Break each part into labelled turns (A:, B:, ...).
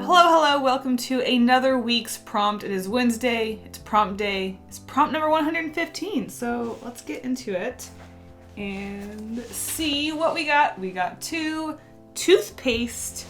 A: Hello, welcome to another week's prompt. It is Wednesday, it's prompt day, it's prompt number 115, so let's get into it and see what we got. We got 2 toothpaste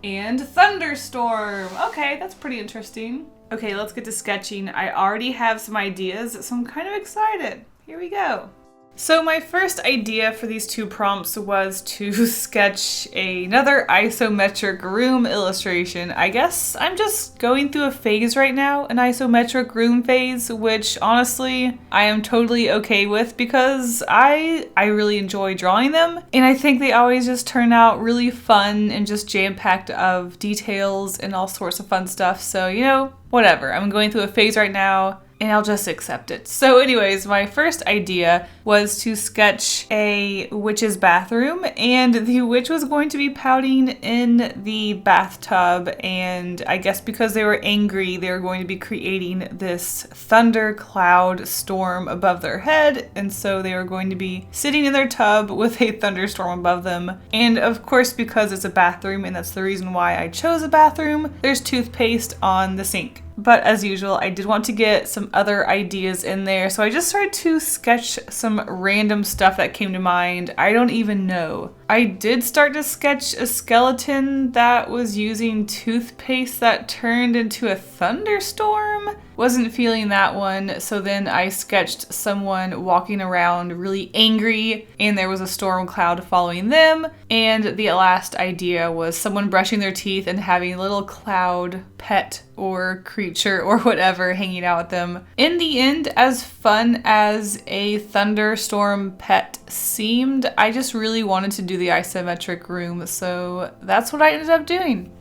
A: and thunderstorm. Okay, that's pretty interesting. Okay, let's get to sketching. I already have some ideas, so I'm kind of excited. Here we go. So my first idea for these 2 prompts was to sketch another isometric room illustration. I guess I'm just going through a phase right now, an isometric room phase, which honestly I am totally okay with because I really enjoy drawing them, and I think they always just turn out really fun and just jam-packed of details and all sorts of fun stuff. So, you know, whatever. I'm going through a phase right now, and I'll just accept it. So anyways, my first idea was to sketch a witch's bathroom, and the witch was going to be pouting in the bathtub, and I guess because they were angry, they were going to be creating this thunder cloud storm above their head, and so they were going to be sitting in their tub with a thunderstorm above them. And of course, because it's a bathroom, and that's the reason why I chose a bathroom, there's toothpaste on the sink. But as usual, I did want to get some other ideas in there, so I just started to sketch some random stuff that came to mind. I don't even know. I did start to sketch a skeleton that was using toothpaste that turned into a thunderstorm. Wasn't feeling that one, so then I sketched someone walking around really angry, and there was a storm cloud following them. And the last idea was someone brushing their teeth and having a little cloud pet or creature or whatever hanging out with them. In the end, as fun as a thunderstorm pet seemed, I just really wanted to do the isometric room, so that's what I ended up doing.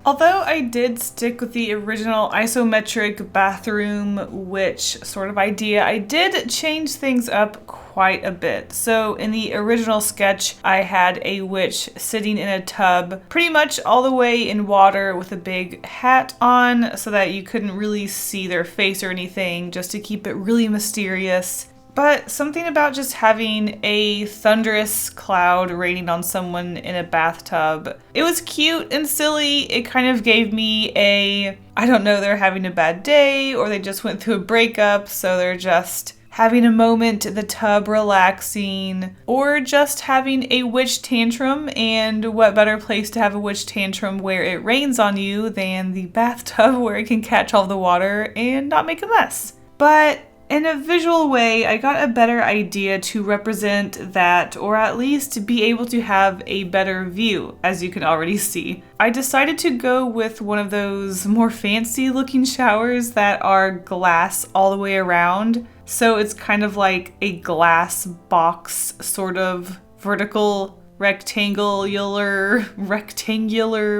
A: Although I did stick with the original isometric bathroom witch sort of idea, I did change things up quite a bit. So in the original sketch, I had a witch sitting in a tub, pretty much all the way in water with a big hat on so that you couldn't really see their face or anything, just to keep it really mysterious. But something about just having a thunderous cloud raining on someone in a bathtub, it was cute and silly. It kind of gave me I don't know, they're having a bad day or they just went through a breakup, so they're just having a moment in the tub relaxing, or just having a witch tantrum. And what better place to have a witch tantrum where it rains on you than the bathtub, where it can catch all the water and not make a mess. But in a visual way, I got a better idea to represent that, or at least be able to have a better view, as you can already see. I decided to go with one of those more fancy looking showers that are glass all the way around. So it's kind of like a glass box, sort of vertical rectangular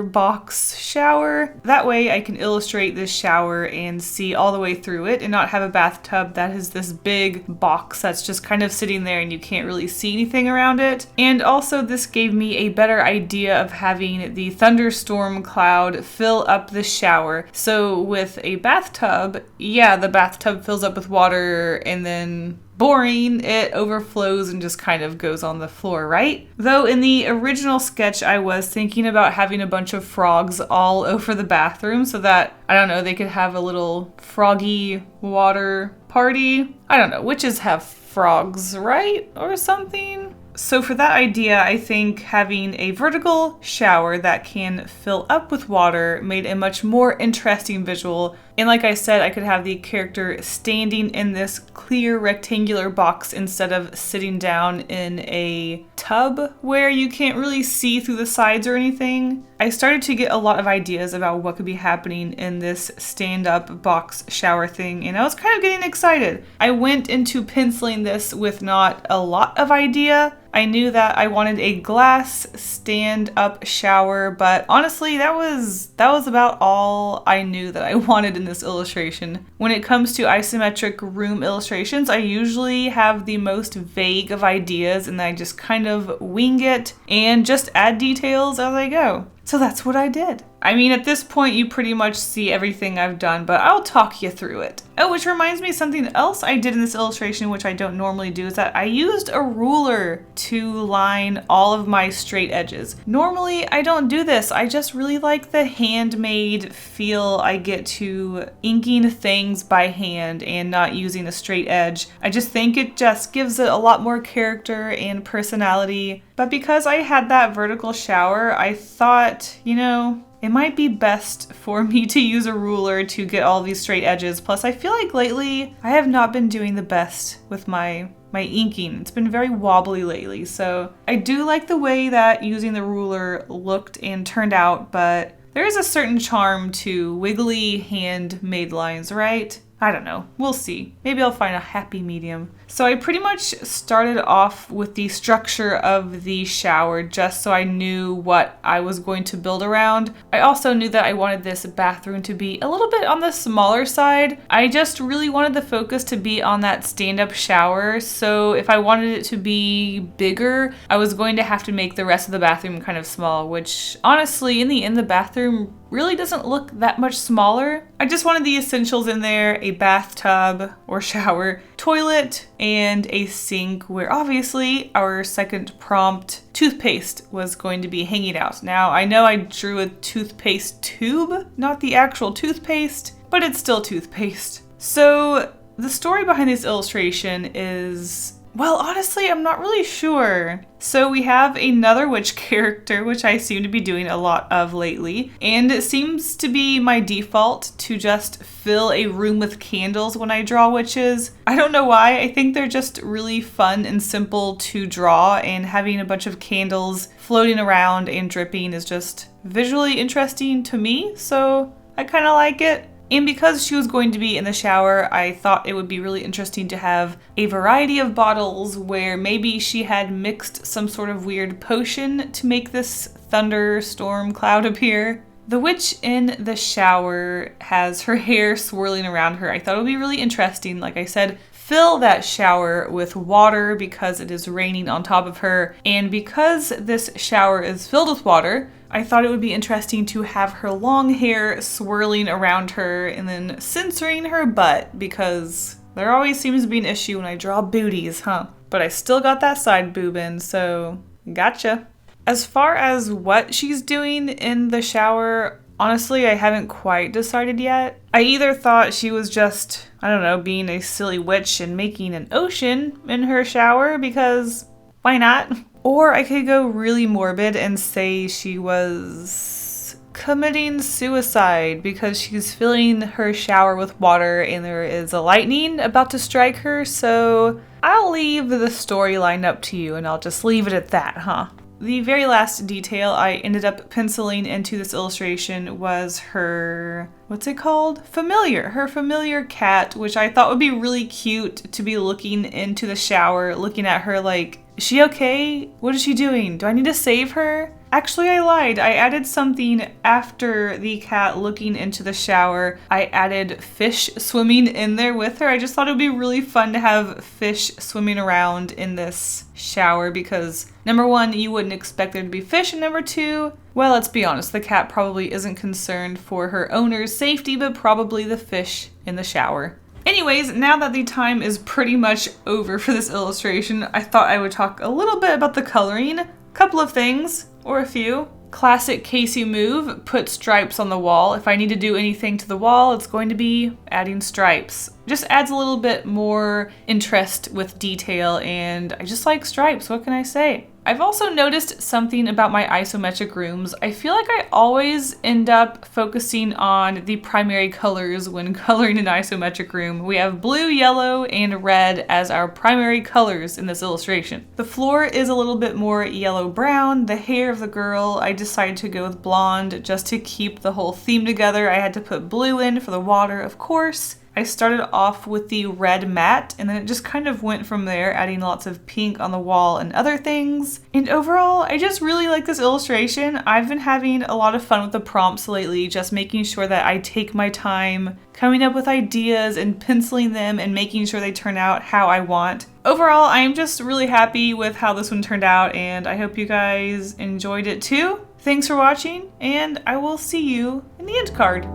A: box shower. That way I can illustrate this shower and see all the way through it and not have a bathtub that is this big box that's just kind of sitting there and you can't really see anything around it. And also this gave me a better idea of having the thunderstorm cloud fill up the shower. So with a bathtub, yeah, the bathtub fills up with water and then boring, it overflows and just kind of goes on the floor, right? Though in the original sketch, I was thinking about having a bunch of frogs all over the bathroom so that, I don't know, they could have a little froggy water party. I don't know, witches have frogs, right? Or something? So for that idea, I think having a vertical shower that can fill up with water made a much more interesting visual. And like I said, I could have the character standing in this clear rectangular box instead of sitting down in a tub where you can't really see through the sides or anything. I started to get a lot of ideas about what could be happening in this stand-up box shower thing, and I was kind of getting excited. I went into penciling this with not a lot of idea. I knew that I wanted a glass stand-up shower, but honestly, that was about all I knew that I wanted in this illustration. When it comes to isometric room illustrations, I usually have the most vague of ideas and I just kind of wing it and just add details as I go. So that's what I did. I mean, at this point, you pretty much see everything I've done, but I'll talk you through it. Oh, which reminds me, something else I did in this illustration, which I don't normally do, is that I used a ruler to line all of my straight edges. Normally, I don't do this. I just really like the handmade feel I get to inking things by hand and not using a straight edge. I just think it just gives it a lot more character and personality. But because I had that vertical shower, I thought, you know, it might be best for me to use a ruler to get all these straight edges. Plus, I feel like lately I have not been doing the best with my inking. It's been very wobbly lately. So I do like the way that using the ruler looked and turned out, but there is a certain charm to wiggly handmade lines, right? I don't know. We'll see. Maybe I'll find a happy medium. So I pretty much started off with the structure of the shower just so I knew what I was going to build around. I also knew that I wanted this bathroom to be a little bit on the smaller side. I just really wanted the focus to be on that stand-up shower. So if I wanted it to be bigger, I was going to have to make the rest of the bathroom kind of small, which honestly, in the end, the bathroom really doesn't look that much smaller. I just wanted the essentials in there: a bathtub or shower, toilet, and a sink where obviously our second prompt toothpaste was going to be hanging out. Now, I know I drew a toothpaste tube, not the actual toothpaste, but it's still toothpaste. So the story behind this illustration is, well, honestly, I'm not really sure. So we have another witch character, which I seem to be doing a lot of lately, and it seems to be my default to just fill a room with candles when I draw witches. I don't know why. I think they're just really fun and simple to draw, and having a bunch of candles floating around and dripping is just visually interesting to me, so I kind of like it. And because she was going to be in the shower, I thought it would be really interesting to have a variety of bottles where maybe she had mixed some sort of weird potion to make this thunderstorm cloud appear. The witch in the shower has her hair swirling around her. I thought it would be really interesting. Like I said, fill that shower with water because it is raining on top of her. And because this shower is filled with water, I thought it would be interesting to have her long hair swirling around her and then censoring her butt, because there always seems to be an issue when I draw booties, huh? But I still got that side boob in, so gotcha. As far as what she's doing in the shower, honestly, I haven't quite decided yet. I either thought she was just, I don't know, being a silly witch and making an ocean in her shower, because why not? Or I could go really morbid and say she was committing suicide because she's filling her shower with water and there is a lightning about to strike her. So I'll leave the storyline up to you and I'll just leave it at that, huh? The very last detail I ended up penciling into this illustration was her, what's it called? Her familiar cat, which I thought would be really cute to be looking into the shower, looking at her like, is she okay? What is she doing? Do I need to save her? Actually, I lied. I added something after the cat looking into the shower. I added fish swimming in there with her. I just thought it would be really fun to have fish swimming around in this shower because, number one, you wouldn't expect there to be fish, and number two, well, let's be honest, the cat probably isn't concerned for her owner's safety, but probably the fish in the shower. Anyways, now that the time is pretty much over for this illustration, I thought I would talk a little bit about the coloring. Couple of things, or a few. Classic Kasey move, put stripes on the wall. If I need to do anything to the wall, it's going to be adding stripes. Just adds a little bit more interest with detail, and I just like stripes, what can I say? I've also noticed something about my isometric rooms. I feel like I always end up focusing on the primary colors when coloring an isometric room. We have blue, yellow, and red as our primary colors in this illustration. The floor is a little bit more yellow-brown. The hair of the girl, I decided to go with blonde just to keep the whole theme together. I had to put blue in for the water, of course. I started off with the red matte, and then it just kind of went from there, adding lots of pink on the wall and other things. And overall, I just really like this illustration. I've been having a lot of fun with the prompts lately, just making sure that I take my time coming up with ideas and penciling them and making sure they turn out how I want. Overall, I am just really happy with how this one turned out, and I hope you guys enjoyed it too. Thanks for watching, and I will see you in the end card.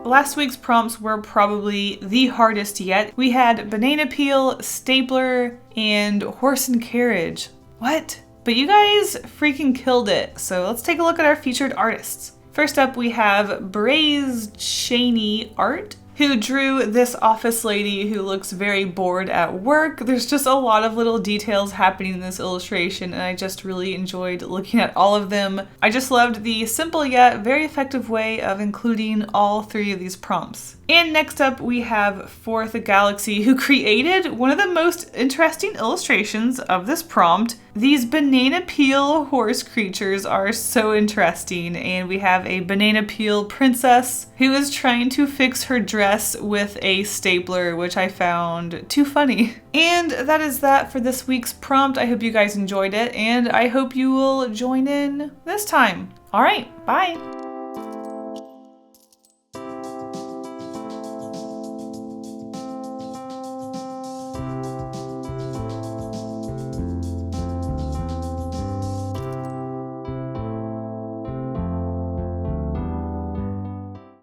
A: Last week's prompts were probably the hardest yet. We had banana peel, stapler, and horse and carriage. What? But you guys freaking killed it. So let's take a look at our featured artists. First up, we have Braised Shaney Art, who drew this office lady who looks very bored at work. There's just a lot of little details happening in this illustration, and I just really enjoyed looking at all of them. I just loved the simple yet very effective way of including all three of these prompts. And next up, we have Fourth Galaxy, who created one of the most interesting illustrations of this prompt. These banana peel horse creatures are so interesting, and we have a banana peel princess who is trying to fix her dress with a stapler, which I found too funny. And that is that for this week's prompt. I hope you guys enjoyed it, and I hope you will join in this time. All right, bye.